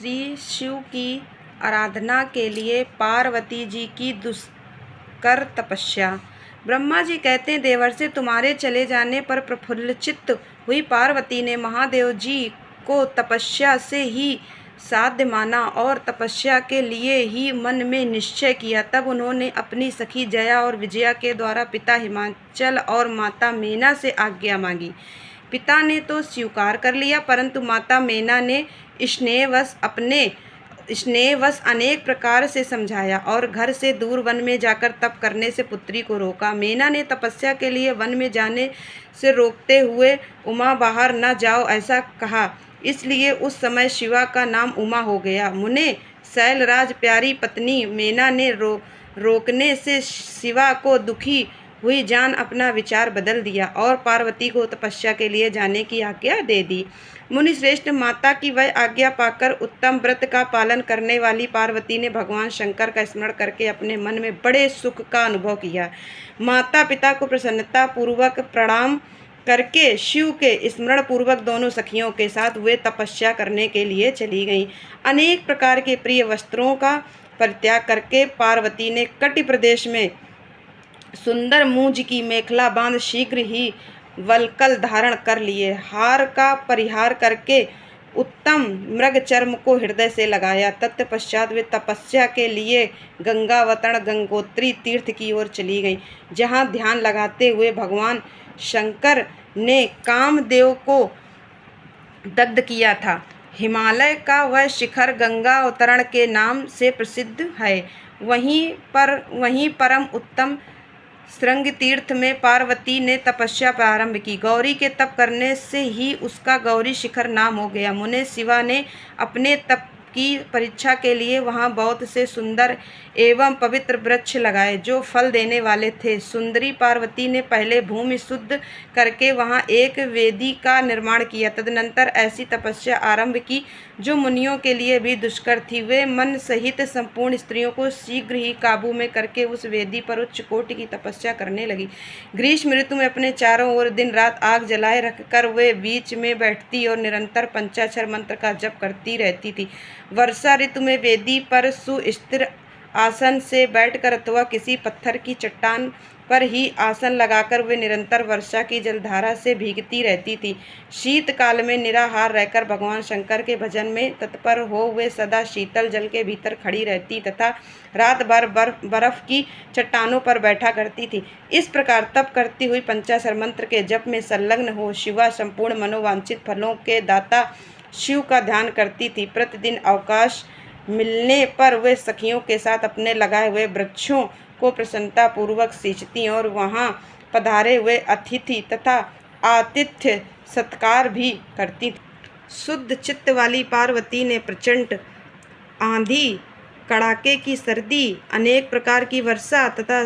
श्री शिव की आराधना के लिए पार्वती जी की दुष्कर तपस्या। ब्रह्मा जी कहते हैं, देवर्षि तुम्हारे चले जाने पर प्रफुल्लचित्त हुई पार्वती ने महादेव जी को तपस्या से ही साध्य माना और तपस्या के लिए ही मन में निश्चय किया। तब उन्होंने अपनी सखी जया और विजया के द्वारा पिता हिमाचल और माता मेना से आज्ञा मांगी। पिता ने तो स्वीकार कर लिया, परंतु माता मेना ने स्नेहवश अनेक प्रकार से समझाया और घर से दूर वन में जाकर तप करने से पुत्री को रोका। मेना ने तपस्या के लिए वन में जाने से रोकते हुए उमा बाहर न जाओ ऐसा कहा, इसलिए उस समय शिवा का नाम उमा हो गया। मुने शैलराज प्यारी पत्नी मेना ने रोकने से शिवा को दुखी हुई जान अपना विचार बदल दिया और पार्वती को तपस्या के लिए जाने की आज्ञा दे दी। मुनि श्रेष्ठ माता की वह आज्ञा पाकर उत्तम व्रत का पालन करने वाली पार्वती ने भगवान शंकर का स्मरण करके अपने मन में बड़े सुख का अनुभव किया। माता पिता को प्रसन्नता पूर्वक प्रणाम करके शिव के स्मरण पूर्वक दोनों सखियों के साथ वे तपस्या करने के लिए चली गईं। अनेक प्रकार के प्रिय वस्त्रों का परित्याग करके पार्वती ने कटि प्रदेश में सुंदर मूंज की मेखला बांध शीघ्र ही वल्कल धारण कर लिए। हार का परिहार करके उत्तम मृग चर्म को हृदय से लगाया। तत्पश्चात वे तपस्या के लिए गंगावतरण गंगोत्री तीर्थ की ओर चली गईं, जहां ध्यान लगाते हुए भगवान शंकर ने कामदेव को दग्ध किया था। हिमालय का वह शिखर गंगा अवतरण के नाम से प्रसिद्ध है। वहीं परम उत्तम श्रृंग तीर्थ में पार्वती ने तपस्या प्रारंभ की। गौरी के तप करने से ही उसका गौरी शिखर नाम हो गया। मुने शिवा ने अपने तप की परीक्षा के लिए वहां बहुत से सुंदर एवं पवित्र वृक्ष लगाए जो फल देने वाले थे। सुंदरी पार्वती ने पहले भूमि शुद्ध करके वहां एक वेदी का निर्माण किया। तदनंतर ऐसी तपस्या आरंभ की जो मुनियों के लिए भी दुष्कर थी। वे मन सहित संपूर्ण स्त्रियों को शीघ्र ही काबू में करके उस वेदी पर उच्च कोटि की तपस्या करने लगी। ग्रीष्म ऋतु में अपने चारों ओर दिन रात आग जलाए रखकर वे बीच में बैठती और निरंतर पंचाक्षर मंत्र का जप करती रहती थी। वर्षा ऋतु में वेदी पर सुस्थिर आसन से बैठकर अथवा किसी पत्थर की चट्टान पर ही आसन लगाकर वे निरंतर वर्षा की जलधारा से भीगती रहती थी। शीतकाल में निराहार रहकर भगवान शंकर के भजन में तत्पर हो वे सदा शीतल जल के भीतर खड़ी रहती तथा रात भर बर्फ की चट्टानों पर बैठा करती थी। इस प्रकार तप करती हुई पंचाक्षर मंत्र के जप में संलग्न हो शिवा संपूर्ण मनोवांछित फलों के दाता शिव का ध्यान करती थी। प्रतिदिन अवकाश मिलने पर वे सखियों के साथ अपने लगाए हुए वृक्षों को प्रसन्नता पूर्वक सींचती और वहां पधारे हुए अतिथि तथा आतिथ्य सत्कार भी करती थी। शुद्ध चित्त वाली पार्वती ने प्रचंड आंधी, कड़ाके की सर्दी, अनेक प्रकार की वर्षा तथा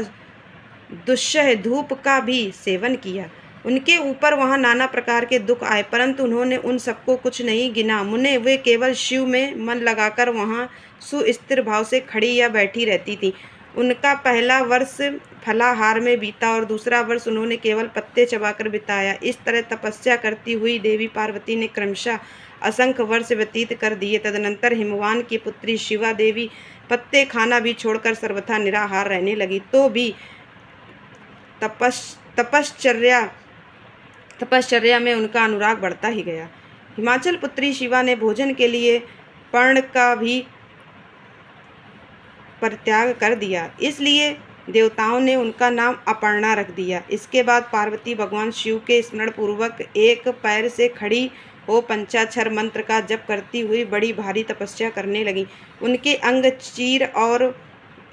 दुस्सह धूप का भी सेवन किया। उनके ऊपर वहां नाना प्रकार के दुख आए, परंतु उन्होंने उन सबको कुछ नहीं गिना। मुने वे केवल शिव में मन लगाकर वहां सुस्थिर भाव से खड़ी या बैठी रहती थी। उनका पहला वर्ष फलाहार में बीता और दूसरा वर्ष उन्होंने केवल पत्ते चबाकर बिताया। इस तरह तपस्या करती हुई देवी पार्वती ने क्रमशः असंख्य वर्ष व्यतीत कर दिए। तदनंतर हिमवान की पुत्री शिवा देवी पत्ते खाना भी छोड़कर सर्वथा निराहार रहने लगी। तो भी तपश्चर्या में उनका अनुराग बढ़ता ही गया। हिमाचल पुत्री शिवा ने भोजन के लिए पर्ण का भी परित्याग कर दिया, इसलिए देवताओं ने उनका नाम अपर्णा रख दिया। इसके बाद पार्वती भगवान शिव के स्मरण पूर्वक एक पैर से खड़ी हो पंचाक्षर मंत्र का जप करती हुई बड़ी भारी तपस्या करने लगी। उनके अंग चीर और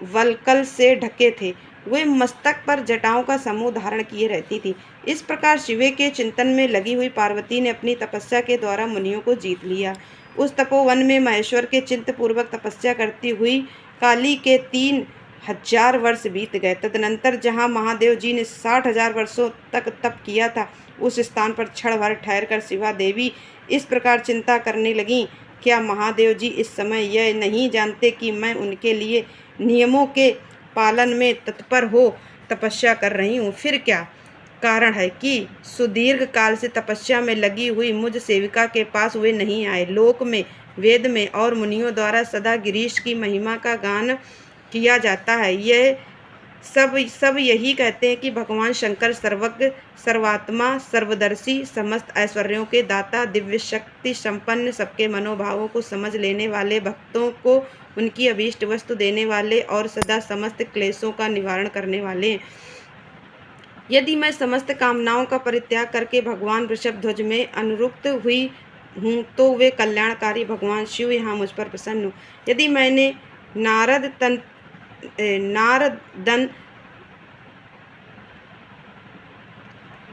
वल्कल से ढके थे। वे मस्तक पर जटाओं का समूह धारण किए रहती थी। इस प्रकार शिव के चिंतन में लगी हुई पार्वती ने अपनी तपस्या के द्वारा मुनियों को जीत लिया। उस तपोवन में महेश्वर के चिंत पूर्वक तपस्या करती हुई काली के 3000 वर्ष बीत गए। तदनंतर जहाँ महादेव जी ने 60,000 वर्षों तक तप किया था, उस स्थान पर क्षण भर ठहरकर शिवा देवी इस प्रकार चिंता करने लगीं, क्या महादेव जी इस समय यह नहीं जानते कि मैं उनके लिए नियमों के पालन में तत्पर हो तपस्या कर रही हूँ? फिर क्या कारण है कि सुदीर्घ काल से तपस्या में लगी हुई मुझ सेविका के पास वे नहीं आए? लोक में वेद में और मुनियों द्वारा सदा गिरीश की महिमा का गान किया जाता है। यह सब यही कहते हैं कि भगवान शंकर सर्वज्ञ, सर्वात्मा, सर्वदर्शी, समस्त ऐश्वर्यों के दाता, दिव्य शक्ति संपन्न, सबके मनोभावों को समझ लेने वाले, भक्तों को उनकी अभीष्ट वस्तु देने वाले और सदा समस्त क्लेशों का निवारण करने वाले। यदि मैं समस्त कामनाओं का परित्याग करके भगवान वृषभध्वज में अनुरक्त हुई हूँ तो वे कल्याणकारी भगवान शिव यहाँ मुझ पर प्रसन्न हो। यदि मैंने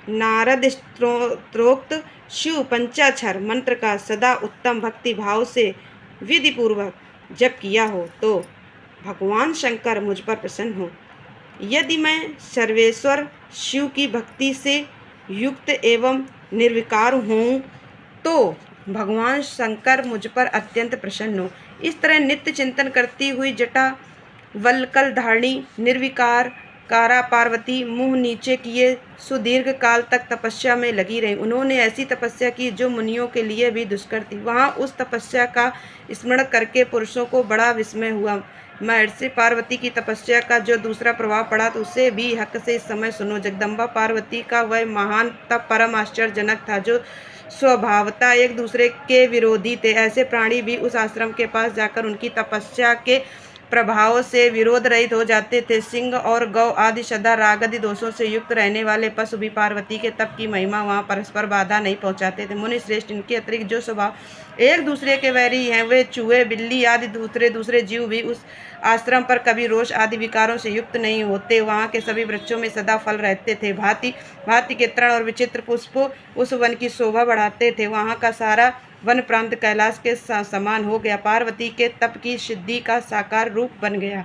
नारद स्त्रोक्त शिव पंचाक्षर मंत्र का सदा उत्तम भक्ति भाव से विधि पूर्वक जप किया हो तो भगवान शंकर मुझ पर प्रसन्न हो। यदि मैं सर्वेश्वर शिव की भक्ति से युक्त एवं निर्विकार हूँ तो भगवान शंकर मुझ पर अत्यंत प्रसन्न हो। इस तरह नित्य चिंतन करती हुई जटा वल्कल धारणी निर्विकार कारा पार्वती मुंह नीचे किए सुदीर्घ काल तक तपस्या में लगी रही। उन्होंने ऐसी तपस्या की जो मुनियों के लिए भी दुष्कर थी। वहाँ उस तपस्या का स्मरण करके पुरुषों को बड़ा विस्मय हुआ। महर्षि पार्वती की तपस्या का जो दूसरा प्रभाव पड़ा तो उसे भी हक से इस समय सुनो। जगदम्बा पार्वती का वह महान तप परम आश्चर्यजनक था जो स्वभावतः एक दूसरे के विरोधी थे। ऐसे प्राणी भी उस आश्रम के पास जाकर उनकी तपस्या के प्रभाव से विरोध रहित हो जाते थे। सिंह और गौ आदि सदा राग आदि दोषों से युक्त रहने वाले पशु भी पार्वती के तप की महिमा वहाँ परस्पर बाधा नहीं पहुँचाते थे। मुनि श्रेष्ठ, इनके अतिरिक्त जो स्वभाव एक दूसरे के वैरी हैं वे चूहे बिल्ली आदि दूसरे जीव भी उस आश्रम पर कभी रोष आदि विकारों से युक्त नहीं होते। वहाँ के सभी वृक्षों में सदा फल रहते थे। भांति भांति के तृण और विचित्र पुष्प उस वन की शोभा बढ़ाते थे। वहाँ का सारा वन प्रांत कैलाश के समान हो गया। पार्वती के तप की सिद्धि का साकार रूप बन गया।